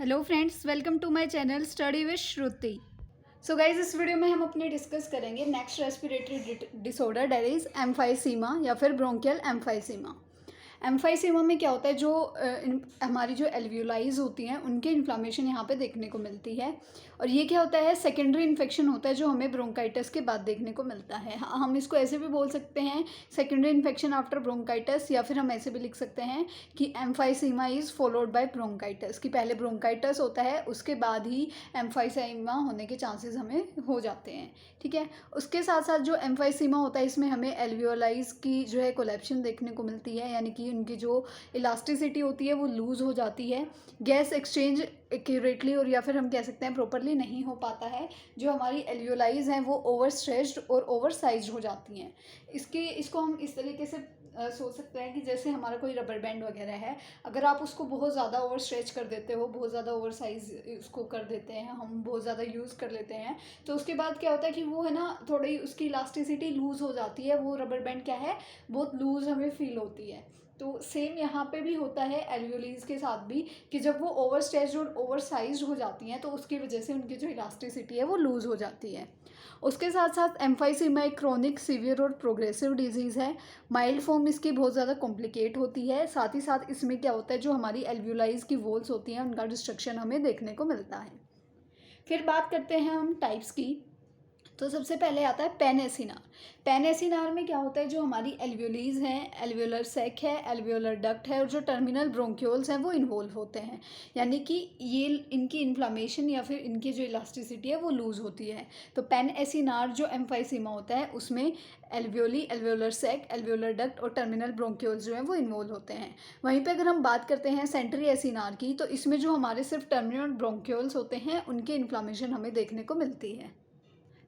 Hello friends, welcome to my channel study with Shruti. So guys, इस video में हम अपने डिस्कस करेंगे next respiratory disorder, that is emphysema या फिर ब्रोंकियल एम्फाइसीमा। एम्फाइसीमा में क्या होता है, जो हमारी जो एल्वियोलाइज होती हैं उनके इन्फ्लामेशन यहाँ पे देखने को मिलती है। और ये क्या होता है, सेकेंडरी इन्फेक्शन होता है जो हमें ब्रोंकाइटिस के बाद देखने को मिलता है। हम इसको ऐसे भी बोल सकते हैं, सेकेंडरी इन्फेक्शन आफ्टर ब्रोंकाइटिस, या फिर हम ऐसे भी लिख सकते हैं कि emphysema is followed by bronchitis, कि पहले ब्रोंकाइटिस होता है उसके बाद ही एम्फाइसीमा होने के चांसेस हमें हो जाते हैं। ठीक है, उसके साथ साथ जो एम्फाइसीमा होता है इसमें हमें एल्वियोलाइज की जो है कोलेप्शन देखने को मिलती है, यानी कि उनकी जो इलास्टिसिटी होती है वो लूज़ हो जाती है। गैस एक्सचेंज एक्यूरेटली और या फिर हम कह सकते हैं प्रॉपरली नहीं हो पाता है। जो हमारी एल्वियोलाइज हैं वो ओवर स्ट्रेच्ड और ओवर साइज्ड हो जाती हैं। इसको हम इस तरीके से सोच सकते हैं कि जैसे हमारा कोई रबर बैंड वगैरह है, अगर आप उसको बहुत ज़्यादा ओवर स्ट्रेच कर देते हो, बहुत ज़्यादा ओवर साइज उसको कर देते हैं, हम बहुत ज़्यादा यूज़ कर लेते हैं, तो उसके बाद क्या होता है कि वो है ना, थोड़ी उसकी इलास्टिसिटी लूज़ हो जाती है। वो रबर बैंड क्या है, बहुत लूज़ हमें फील होती है। तो सेम यहाँ पे भी होता है एल्वियोलाइज के साथ भी, कि जब वो ओवर स्ट्रेच्ड और ओवर साइज्ड हो जाती हैं तो उसकी वजह से उनकी जो इलास्टिसिटी है वो लूज़ हो जाती है। उसके साथ साथ एम्फाइसीमा एक क्रोनिक, सीवियर और प्रोग्रेसिव डिजीज़ है। माइल्ड फॉर्म इसकी बहुत ज़्यादा कॉम्प्लिकेट होती है। साथ ही साथ इसमें क्या होता है, जो हमारी एल्वियोलाइज की वॉल्स होती हैं उनका डिस्ट्रक्शन हमें देखने को मिलता है। फिर बात करते हैं हम टाइप्स की। तो सबसे पहले आता है पेनेसिनार। पेनेसिनार में क्या होता है, जो हमारी एल्वियोलीज हैं, एल्वियोलर सैक है, एल्वियोलर डक्ट है और जो टर्मिनल ब्रोंक्यूल्स हैं वो इन्वॉल्व होते हैं, यानी कि ये इनकी इन्फ्लामेशन या फिर इनकी जो इलास्टिसिटी है वो लूज़ होती है। तो पेनेसिनार जो एम्फाइसीमा होता है उसमें alveoli, alveolar sac, alveolar duct और टर्मिनल ब्रोंक्यूल्स जो हैं वो इन्वॉल्व होते हैं। वहीं पे अगर हम बात करते हैं सेंट्री एसिनार की, तो इसमें जो हमारे सिर्फ टर्मिनल ब्रोंक्यूल्स होते हैं उनकी इन्फ्लामेशन हमें देखने को मिलती है।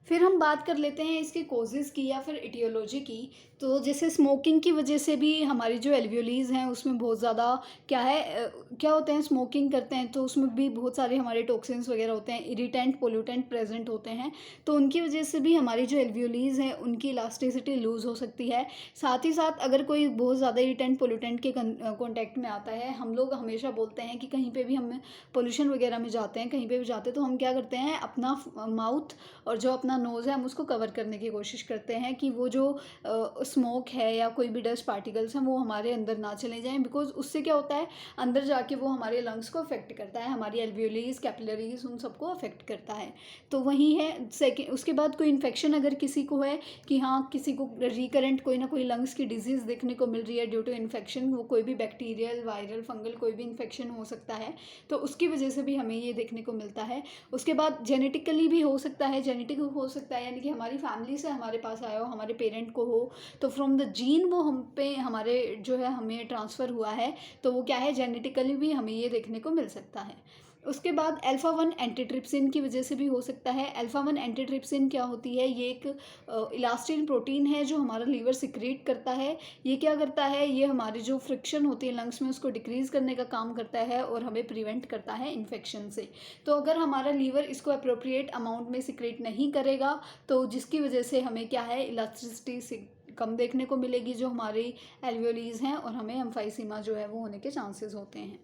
फिर हम बात कर लेते हैं इसके कॉजेज़ की या फिर इटियोलॉजी की। तो जैसे स्मोकिंग की वजह से भी हमारी जो एल्वियोलीज हैं उसमें बहुत ज़्यादा क्या है, क्या होते हैं, स्मोकिंग करते हैं तो उसमें भी बहुत सारे हमारे टॉक्सिन्स वगैरह होते हैं, इरिटेंट पोल्यूटेंट प्रेजेंट होते हैं, तो उनकी वजह से भी हमारी जो एल्वियोलीज हैं उनकी इलास्टिसिटी लूज़ हो सकती है। साथ ही साथ अगर कोई बहुत ज़्यादा इरिटेंट पोल्यूटेंट के कॉन्टैक्ट में आता है, हम लोग हमेशा बोलते हैं कि कहीं पर भी हम पोल्यूशन वगैरह में जाते हैं, कहीं पर भी जाते हैं तो हम क्या करते हैं, अपना माउथ और जो अपना नोज़ है हम उसको कवर करने की कोशिश करते हैं कि वो जो स्मोक है या कोई भी डस्ट पार्टिकल्स हैं वो हमारे अंदर ना चले जाएं, बिकॉज उससे क्या होता है, अंदर जाके वो हमारे लंग्स को अफेक्ट करता है, हमारी एल्वियोलीज, कैपिलरीज, उन सबको अफेक्ट करता है। तो वही है। सेकेंड, उसके बाद कोई इन्फेक्शन अगर किसी को है कि हाँ, किसी को रिकरेंट कोई ना कोई लंग्स की डिजीज़ देखने को मिल रही है ड्यू टू इन्फेक्शन, वो कोई भी बैक्टीरियल, वायरल, फंगल कोई भी इन्फेक्शन हो सकता है, तो उसकी वजह से भी हमें ये देखने को मिलता है। उसके बाद जेनेटिकली भी हो सकता है, जेनेटिक हो सकता है यानी कि हमारी फैमिली से हमारे पास आया हो, हमारे पेरेंट को हो, तो फ्रॉम द जीन वो हम पे हमारे जो है हमें ट्रांसफ़र हुआ है, तो वो क्या है, जेनेटिकली भी हमें ये देखने को मिल सकता है। उसके बाद अल्फ़ा 1 एंटीट्रिप्सिन की वजह से भी हो सकता है। अल्फ़ा 1 एंटीट्रिप्सिन क्या होती है, ये एक इलास्टिन प्रोटीन है जो हमारा लीवर सिक्रीट करता है। ये क्या करता है, ये हमारी जो फ्रिक्शन होती है लंग्स में उसको डिक्रीज़ करने का काम करता है और हमें प्रिवेंट करता है इन्फेक्शन से। तो अगर हमारा लीवर इसको अप्रोप्रिएट अमाउंट में सिक्रेट नहीं करेगा, तो जिसकी वजह से हमें क्या है, इलास्टिसिटी कम देखने को मिलेगी जो हमारी एल्वियोलीज हैं, और हमें एम्फाइसीमा जो है वो होने के चांसेस होते हैं।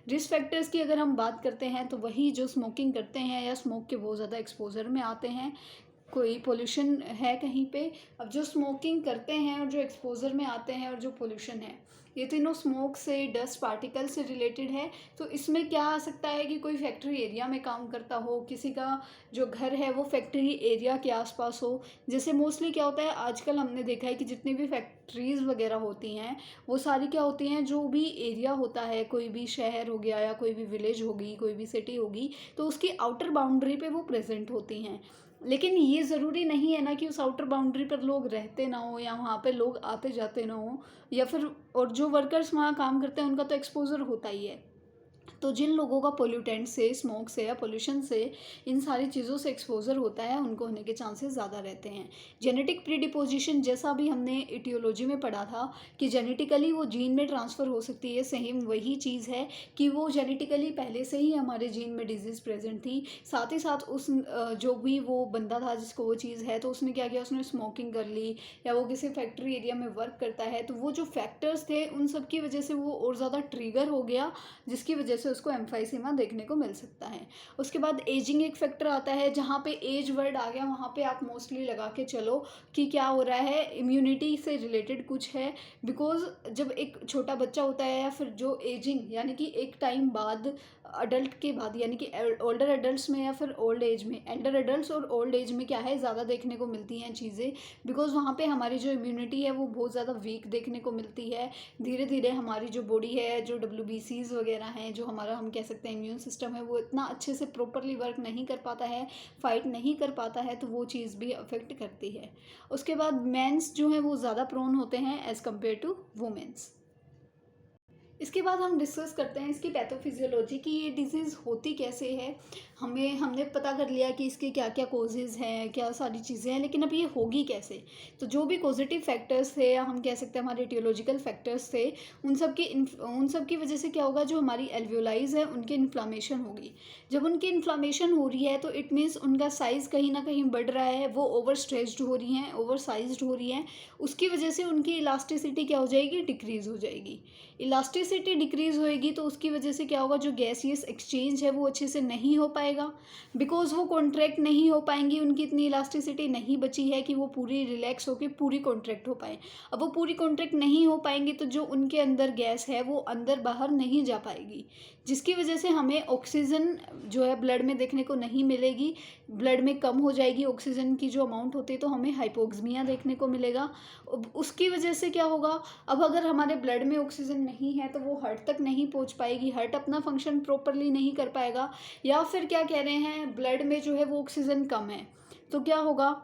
रिस्क फैक्टर्स की अगर हम बात करते हैं तो वही जो स्मोकिंग करते हैं या स्मोक के बहुत ज़्यादा एक्सपोजर में आते हैं, कोई पोल्यूशन है कहीं पे। अब जो स्मोकिंग करते हैं और जो एक्सपोजर में आते हैं और जो पोल्यूशन है, ये तीनों स्मोक से, डस्ट पार्टिकल से रिलेटेड है। तो इसमें क्या आ सकता है कि कोई फैक्ट्री एरिया में काम करता हो, किसी का जो घर है वो फैक्ट्री एरिया के आसपास हो। जैसे मोस्टली क्या होता है, आजकल हमने देखा है कि जितनी भी फैक्ट्रीज़ वगैरह होती हैं वो सारी क्या होती हैं, जो भी एरिया होता है, कोई भी शहर हो गया या कोई भी विलेज होगी, कोई भी सिटी होगी, तो उसकी आउटर बाउंड्री पे वो प्रेजेंट होती हैं। लेकिन ये ज़रूरी नहीं है ना कि उस आउटर बाउंड्री पर लोग रहते ना हो या वहाँ पे लोग आते जाते ना हो, या फिर और जो वर्कर्स वहाँ काम करते हैं उनका तो एक्सपोजर होता ही है। तो जिन लोगों का पोल्यूटेंट से, स्मोक से या पोल्यूशन से, इन सारी चीज़ों से एक्सपोजर होता है, उनको होने के चांसेस ज़्यादा रहते हैं। जेनेटिक प्रीडिपोजिशन, जैसा भी हमने इटियोलॉजी में पढ़ा था कि जेनेटिकली वो जीन में ट्रांसफ़र हो सकती है, सेम वही चीज़ है कि वो जेनेटिकली पहले से ही हमारे जीन में डिजीज़ प्रेजेंट थी। साथ ही साथ उस जो भी वो बंदा था जिसको वो चीज़ है, तो उसने क्या किया, उसने स्मोकिंग कर ली या वो किसी फैक्ट्री एरिया में वर्क करता है, तो वो जो फैक्टर्स थे उन सब की वजह से वो और ज़्यादा ट्रिगर हो गया, जिसकी वजह से उसको एम्फाइसीमा देखने को मिल सकता है। उसके बाद एजिंग एक फैक्टर आता है, जहाँ पे एज वर्ड आ गया वहाँ पे आप मोस्टली लगा के चलो कि क्या हो रहा है, इम्यूनिटी से रिलेटेड कुछ है। बिकॉज जब एक छोटा बच्चा होता है या फिर जो एजिंग यानी कि एक टाइम बाद अडल्ट के बाद यानी कि ओल्डर एडल्ट्स में या फिर ओल्ड एज में, एल्डर एडल्ट्स और ओल्ड एज में क्या है ज़्यादा देखने को मिलती हैं चीज़ें। बिकॉज वहाँ पे हमारी जो इम्यूनिटी है वो बहुत ज़्यादा वीक देखने को मिलती है। धीरे धीरे हमारी जो बॉडी है, जो WBCs वगैरह हैं, जो हमारा हम कह सकते हैं इम्यून सिस्टम है, वो इतना अच्छे से प्रॉपरली वर्क नहीं कर पाता है, फाइट नहीं कर पाता है, तो वो चीज़ भी अफेक्ट करती है। उसके बाद मेंस जो हैं वो ज़्यादा प्रोन होते हैं एज़ कम्पेयर टू वुमेंस। इसके बाद हम डिस्कस करते हैं इसकी पैथोफिजियोलॉजी की, ये डिजीज़ होती कैसे है। हमने पता कर लिया कि इसके क्या क्या कोजेज़ हैं, क्या सारी चीज़ें हैं, लेकिन अब ये होगी कैसे। तो जो भी पॉजिटिव फैक्टर्स थे या हम कह सकते हैं हमारे टियोलॉजिकल फैक्टर्स थे, उन सब की वजह से क्या होगा, जो हमारी एल्वियोलाइज है उनकी इन्फ्लामेशन होगी। जब उनकी इन्फ्लामेशन हो रही है तो इट मीन्स उनका साइज़ कहीं ना कहीं बढ़ रहा है, वो ओवर स्ट्रेच्ड हो रही हैं, ओवर साइज्ड हो रही हैं। उसकी वजह से उनकी इलास्टिसिटी क्या हो जाएगी, डिक्रीज़ हो जाएगी। इलास्टिसिटी डिक्रीज़ होएगी तो उसकी वजह से क्या होगा, जो गैसियस एक्सचेंज है वो अच्छे से नहीं हो पाएगा। बिकॉज वो कॉन्ट्रैक्ट नहीं हो पाएंगी, उनकी इतनी इलास्टिसिटी नहीं बची है कि वो पूरी रिलैक्स होकर पूरी कॉन्ट्रैक्ट हो पाए। अब वो पूरी कॉन्ट्रैक्ट नहीं हो पाएंगी तो जो उनके अंदर गैस है वो अंदर बाहर नहीं जा पाएगी, जिसकी वजह से हमें ऑक्सीजन जो है ब्लड में देखने को नहीं मिलेगी। ब्लड में कम हो जाएगी ऑक्सीजन की जो अमाउंट होती है, तो हमें हाइपोक्सिमिया देखने को मिलेगा। उसकी वजह से क्या होगा, अब अगर हमारे ब्लड में ऑक्सीजन नहीं है तो वो हार्ट तक नहीं पहुंच पाएगी, हार्ट अपना फंक्शन प्रॉपरली नहीं कर पाएगा। या फिर क्या कह रहे हैं, ब्लड में जो है वो ऑक्सीजन कम है तो क्या होगा,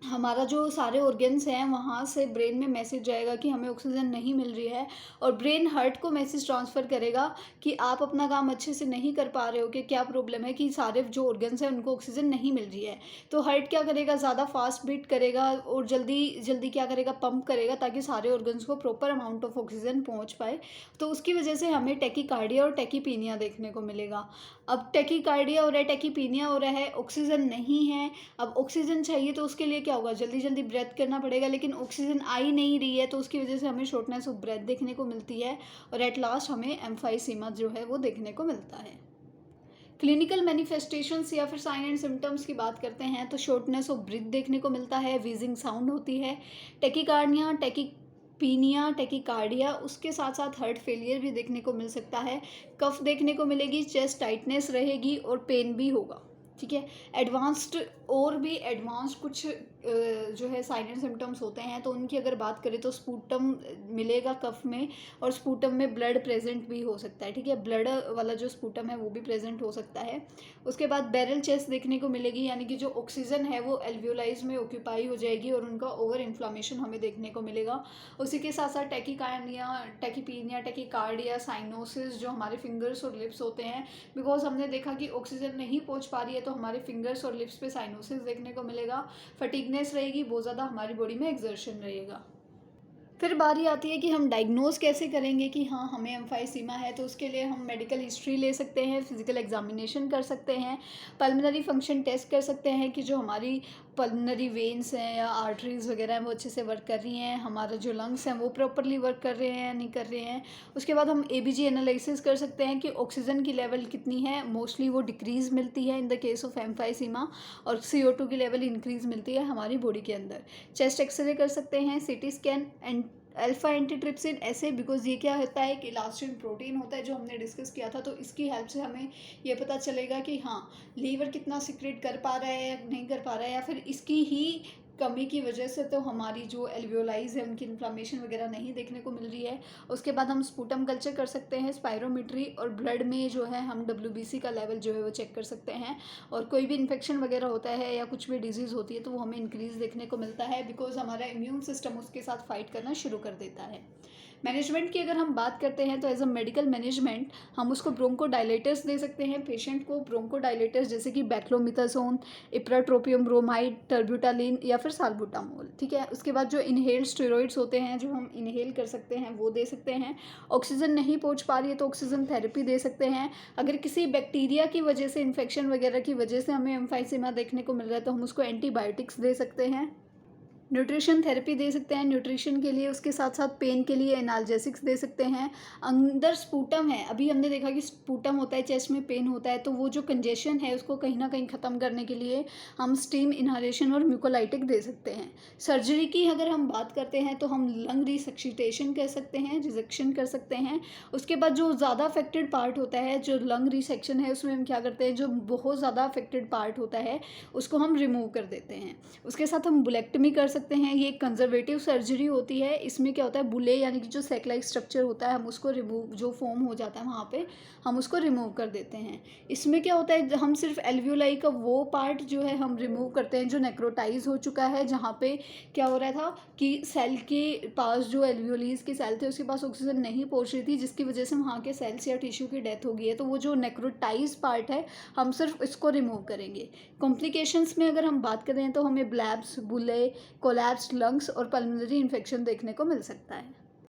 हमारा जो सारे ऑर्गन्स हैं वहाँ से ब्रेन में मैसेज जाएगा कि हमें ऑक्सीजन नहीं मिल रही है, और ब्रेन हार्ट को मैसेज ट्रांसफ़र करेगा कि आप अपना काम अच्छे से नहीं कर पा रहे हो, कि क्या प्रॉब्लम है, कि सारे जो ऑर्गन्स हैं उनको ऑक्सीजन नहीं मिल रही है। तो हार्ट क्या करेगा, ज़्यादा फास्ट बीट करेगा और जल्दी जल्दी क्या करेगा, पंप करेगा ताकि सारे ऑर्गन्स को प्रॉपर अमाउंट ऑफ ऑक्सीजन पहुँच पाए। तो उसकी वजह से हमें टैकीकार्डिया और टैकीपीनिया देखने को मिलेगा। अब टैकीकार्डिया हो रहा है, टैकीपीनिया हो रहा है, ऑक्सीजन नहीं है। अब ऑक्सीजन चाहिए तो उसके लिए क्या होगा, जल्दी जल्दी ब्रेथ करना पड़ेगा, लेकिन ऑक्सीजन आ ही नहीं रही है तो उसकी वजह से हमें शॉर्टनेस ऑफ ब्रेथ देखने को मिलती है, और एट लास्ट हमें एम्फाइसीमा जो है वो देखने को मिलता है। क्लिनिकल मैनिफेस्टेशंस या फिर साइन एंड सिम्टम्स की बात करते हैं तो शॉर्टनेस ऑफ ब्रीथ देखने को मिलता है, वीजिंग साउंड होती है, टैकीकार्डिया, टैकीपीनिया, टैकीकार्डिया, उसके साथ साथ हार्ट फेलियर भी देखने को मिल सकता है, कफ देखने को मिलेगी, चेस्ट टाइटनेस रहेगी और पेन भी होगा। ठीक है, एडवांस्ड और भी एडवांस्ड कुछ जो है साइन एंड सिम्टम्स होते हैं, तो उनकी अगर बात करें तो स्पूटम मिलेगा कफ में, और स्पूटम में ब्लड प्रेजेंट भी हो सकता है। ठीक है, ब्लड वाला जो स्पूटम है वो भी प्रेजेंट हो सकता है। उसके बाद बैरल चेस्ट देखने को मिलेगी, यानी कि जो ऑक्सीजन है वो एल्वियोलाइज में ऑक्यूपाई हो जाएगी और उनका ओवर इन्फ्लामेशन हमें देखने को मिलेगा। उसी के साथ साथ टैकीकार्डिया, टैकीपीनिया, टैकीकार्डिया, साइनोसिस जो हमारे फिंगर्स और लिप्स होते हैं, बिकॉज हमने देखा कि ऑक्सीजन नहीं पहुँच पा रही है तो हमारे फिंगर्स और लिप्स पे साइनोसिस देखने को मिलेगा। फटीगनेस रहेगी, बहुत ज़्यादा हमारी बॉडी में एक्सर्शन रहेगा। फिर बारी आती है कि हम डायग्नोज कैसे करेंगे कि हाँ हमें एम्फाइसीमा है, तो उसके लिए हम मेडिकल हिस्ट्री ले सकते हैं, फिजिकल एग्जामिनेशन कर सकते हैं, पल्मोनरी फंक्शन टेस्ट कर सकते हैं कि जो हमारी पल्मोनरी वेन्स हैं या आर्टरीज़ वगैरह हैं वो अच्छे से वर्क कर रही हैं, हमारे जो लंग्स हैं वो प्रॉपरली वर्क कर रहे हैं या नहीं कर रहे हैं। उसके बाद हम ABG एनालिसिस कर सकते हैं कि ऑक्सीजन की लेवल कितनी है, मोस्टली वो डिक्रीज़ मिलती है in the case of emphysema, और CO2 की लेवल इंक्रीज़ मिलती है हमारी बॉडी के अंदर। चेस्ट एक्सरे कर सकते हैं, CT scan and alpha antitrypsin ऐसे, बिकॉज ये क्या होता है कि इलास्टिन प्रोटीन होता है जो हमने डिस्कस किया था, तो इसकी हेल्प से हमें ये पता चलेगा कि हाँ लीवर कितना सिक्रेट कर पा रहा है या नहीं कर पा रहा है, या फिर इसकी ही कमी की वजह से तो हमारी जो एल्वियोलाइज है उनकी इन्फ्लामेशन वगैरह नहीं देखने को मिल रही है। उसके बाद हम स्पूटम कल्चर कर सकते हैं, स्पायरोमीट्री, और ब्लड में जो है हम WBC का लेवल जो है वो चेक कर सकते हैं, और कोई भी इन्फेक्शन वगैरह होता है या कुछ भी डिजीज़ होती है तो वो हमें इंक्रीज़ देखने को मिलता है, बिकॉज हमारा इम्यून सिस्टम उसके साथ फाइट करना शुरू कर देता है। मैनेजमेंट की अगर हम बात करते हैं तो एज अ मेडिकल मैनेजमेंट हम उसको ब्रोंकोडायलेटर्स दे सकते हैं पेशेंट को, ब्रोंकोडायलेटर्स जैसे कि बैक्लोमिथाजोन, इप्राट्रोपियम ब्रोमाइड, टर्ब्यूटालिन या फिर साल्बुटामोल। ठीक है, उसके बाद जो इनहेल्ड स्टेरॉइड्स होते हैं जो हम इनहेल कर सकते हैं वो दे सकते हैं। ऑक्सीजन नहीं पहुंच पा रही है तो ऑक्सीजन थेरेपी दे सकते हैं। अगर किसी बैक्टीरिया की वजह से, इन्फेक्शन वगैरह की वजह से हमें एम्फाइसीमा देखने को मिल रहा है तो हम उसको एंटीबायोटिक्स दे सकते हैं। न्यूट्रिशन थेरेपी दे सकते हैं न्यूट्रिशन के लिए, उसके साथ साथ पेन के लिए एनाल्जेसिक्स दे सकते हैं। अंदर स्पूटम है, अभी हमने देखा कि स्पूटम होता है, चेस्ट में पेन होता है, तो वो जो कंजेशन है उसको कहीं ना कहीं ख़त्म करने के लिए हम स्टीम इनहालेशन और म्यूकोलाइटिक दे सकते हैं। सर्जरी की अगर हम बात करते हैं तो हम लंग रिसक्सिटेशन कर सकते हैं, रिजेक्शन कर सकते हैं। उसके बाद जो ज़्यादा अफेक्टेड पार्ट होता है, जो लंग रिसेक्शन है, उसमें हम क्या करते हैं, जो बहुत ज़्यादा अफेक्टेड पार्ट होता है उसको हम रिमूव कर देते हैं। उसके साथ हम बुलेक्टमी कर सकते हैं, ये एक कंजर्वेटिव सर्जरी होती है। इसमें क्या होता है, बुले यानी कि जो सैक लाइक स्ट्रक्चर होता है हम उसको रिमूव, जो फॉर्म हो जाता है वहाँ पे हम उसको रिमूव कर देते हैं। इसमें क्या होता है, हम सिर्फ एल्वियोलाई का वो पार्ट जो है हम रिमूव करते हैं जो नेक्रोटाइज हो चुका है, जहाँ पे क्या हो रहा था कि सेल के पास जो एल्वियोलीज के सेल थे उसके पास ऑक्सीजन नहीं पहुँच रही थी, जिसकी वजह से वहाँ के सेल्स या टिश्यू की डेथ हो गई है। तो वो जो नेक्रोटाइज पार्ट है हम सिर्फ इसको रिमूव करेंगे। कॉम्प्लिकेशंस में अगर हम बात करें तो हमें ब्लैब्स, बुले, कोलैप्स लंग्स और पल्मोनरी इन्फेक्शन देखने को मिल सकता है।